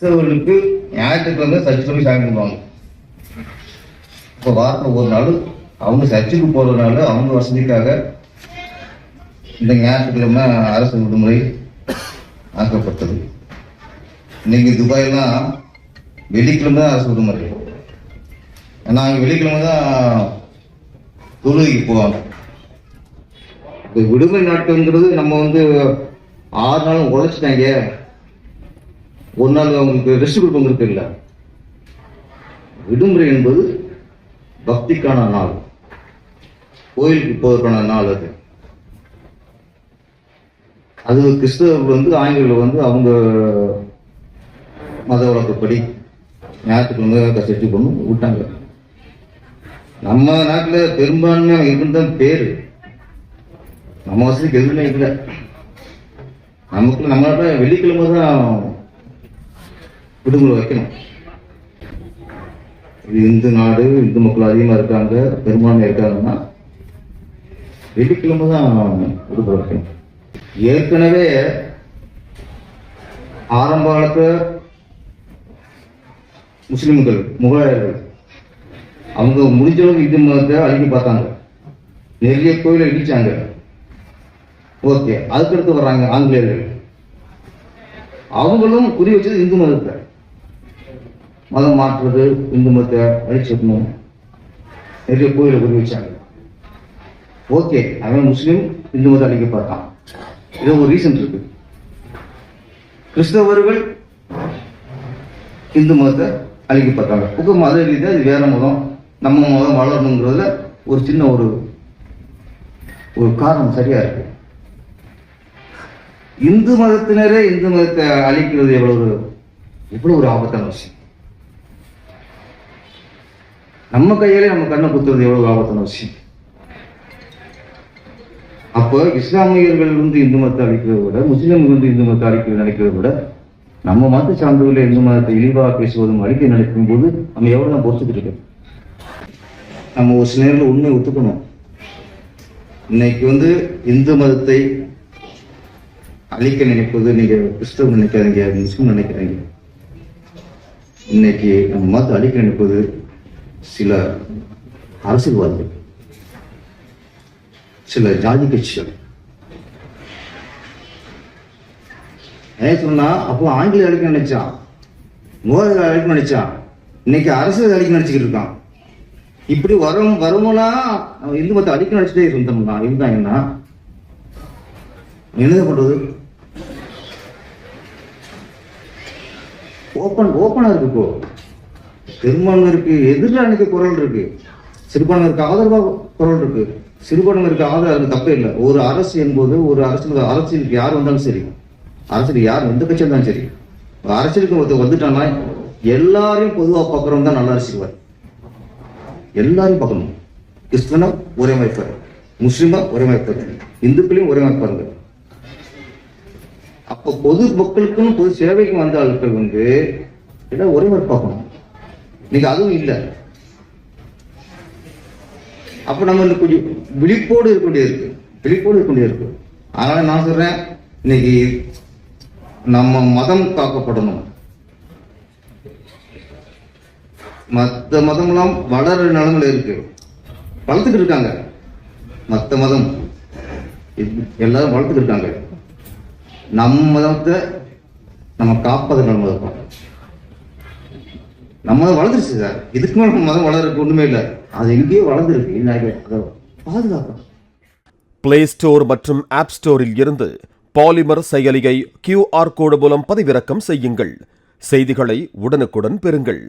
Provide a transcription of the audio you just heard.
கிறிஸ்தவர்களுக்கு ஞாயிற்றுக்கிழமை சர்ச்சுக்கு போய் சாமி கும்பிடுவாங்க. இப்போ வாரத்தில் ஒரு நாள் அவங்க சர்ச்சுக்கு போகிறதுனால அவங்க வசதிக்காக இந்த ஞாயிற்றுக்கிழமை அரசு விடுமுறை ஆக்கப்பட்டது. இன்னைக்கு துபாயெல்லாம் வெள்ளிக்கிழமை தான் அரசு விடுமுறை. நாங்கள் வெள்ளிக்கிழமை தான் தொழுகைக்கு போவாங்க. இந்த விடுமுறை நாட்கள்ங்கிறது நம்ம 6 நாளும் உழைச்சிட்டாங்க, ஒரு நாள் அவங்களுக்கு ரெஸ்ட் கொடுப்பவங்களுக்கு இல்லை. விடுமுறை என்பது பக்திக்கான நாள், கோயிலுக்கு போவதற்கான நாள். அது கிறிஸ்தவர்கள் ஆங்கில அவங்க மத வழக்கப்படி ஞாயிற்றுக்கிழமை கஷ்டத்து கொண்டு விட்டாங்க. நம்ம நாட்டில் பெரும்பான்மையாக இருந்தால் பேரு, நம்ம வசதிக்கு எதுவுமே இல்லை. நமக்கு நம்ம நாட்டில் வெள்ளிக்கிழமை தான் விடுமுறை வைக்கணும். இது இந்து நாடு, இந்து மக்கள் அதிகமாக இருக்காங்க, பெரும்பான்மை இருக்காங்கன்னா வெள்ளிக்கிழமை தான் விடுமுறை வைக்கணும். ஏற்கனவே ஆரம்ப காலத்து முஸ்லிம்கள், முகலாயர்கள் அவங்க முடிஞ்ச அளவுக்கு இந்து மதத்தை அழிக்க பார்த்தாங்க, நிறைய கோயிலை இடிச்சாங்க. ஓகே, அதுக்கடுத்து வர்றாங்க ஆங்கிலேயர்கள், அவங்களும் குறி வச்சது இந்து மதத்தை, மதம் மாற்றுறது, இந்து மதத்தை அழிச்சிடணும், நிறைய கோயிலை குறி வச்சாங்க. ஓகே, அவன் முஸ்லீம் இந்து மதத்தை அழிக்க பார்த்தான். இது ஒரு ரீசன் இருக்கு. கிறிஸ்தவர்கள் இந்து மதத்தை அழிக்க பார்த்தாங்க. மத ரீதியாக இது வேற மதம், நம்ம மதம் வளரணுங்கிறதுல ஒரு சின்ன ஒரு காரணம் சரியா இருக்கு. இந்து மதத்தினரே இந்து மதத்தை அழிக்கிறது எவ்வளவு ஒரு ஆபத்தான விஷயம். நம்ம கையிலே நம்ம கண்ணை குத்துறது எவ்வளவு ஆபத்தான விஷயம். அப்போ இஸ்லாமியர்கள் இந்து மதத்தை அழிக்கிறத விட, முஸ்லிம்கள் இந்து மதத்தை அழிக்கிறது நினைக்கிறத விட, நம்ம மதத்தை சார்ந்தவர்கள் இந்து மதத்தை இழிவாக பேசுவதும் அழிக்க நினைக்கும் போது நம்ம எவ்வளவு தான் பொறுத்துக்கிட்டு இருக்கோம். நம்ம ஒரு சில நேரத்தில் உண்மையை ஒத்துக்கணும். இன்னைக்கு இந்து மதத்தை அழிக்க நினைப்பது நீங்க கிறிஸ்தவ நினைக்காதீங்க, முஸ்லிம் நினைக்கிறீங்க. இன்னைக்கு நம்ம மதத்தை அழிக்க நினைப்பது சில அரசியல்வாதிகள், சில ஜாதி கட்சிகள். ஏன் சொன்னா, அப்போ ஆங்கிலேய அழிக்க நினைச்சான், மோதல் அழிக்க நினைச்சான், இன்னைக்கு அரசியல் அழிக்க நினைச்சுக்கிட்டு இருக்கான். இப்படி வருமெல்லாம் இந்து மதத்தை அழிக்க நினைச்சிட்டே இருந்தாங்கன்னா என்ன பண்றது? ஓப்பனா இருக்கு. இப்போ பெரும்பான்மையிற்கு எதிராக நினைக்க குரல் இருக்கு, சிறுபான்மையிற்கு ஆதரவாக குரல் இருக்கு. சிறுபான்மையிற்கு ஆதரவு தப்பே இல்லை. ஒரு அரசு என்பது ஒரு அரசியலுக்கு யார் வந்தாலும் சரி, அரசியல் யார் எந்த கட்சியாக இருந்தாலும் சரி, அரசியலுக்கு வந்துட்டாங்கன்னா எல்லாரையும் பொதுவாக பார்க்குறவங்க தான் நல்ல அரசியல்வாதி. எல்லாரையும் பார்க்கணும். கிறிஸ்தவனா ஒரே மாதிரிப்பாரு, முஸ்லிமா ஒரே மாதிரிப்பாரு, இந்துக்களையும் ஒரே மாதிரிப்பாருங்க. அப்போ பொது மக்களுக்கும் பொது சேவைக்கும் வந்த ஆட்கள் எல்லாம் ஒரே மாதிரி பார்க்கணும். இன்னைக்கு அதுவும் இல்லை. அப்ப நம்ம கொஞ்சம் விழிப்போடு இருக்க வேண்டியது இருக்கு. அதனால நான் சொல்றேன், இன்னைக்கு நம்ம மதம் காக்கப்படணும். மற்ற மதம்லாம் வளர நிலமையில இருக்கு, வளர்த்துக்கிட்டு இருக்காங்க. மற்ற மதம் எல்லாரும் வளர்த்துக்கிட்டு இருக்காங்க. நம்ம மதத்தை நம்ம காப்பது நிலைமை இருக்கும். நம்ம மதம் வளர்ந்துருச்சு சார், இதுக்கு மேல மதம் வளர்றதுக்கு ஒண்ணுமே இல்லை. அது எங்கேயோ வளர்ந்துருக்கு, பாதுகாப்பு. பிளே ஸ்டோர் மற்றும் ஆப் ஸ்டோரில் இருந்து பாலிமர் செயலியை QR கோடு மூலம் பதிவிறக்கம் செய்யுங்கள். செய்திகளை உடனுக்குடன் பெறுங்கள்.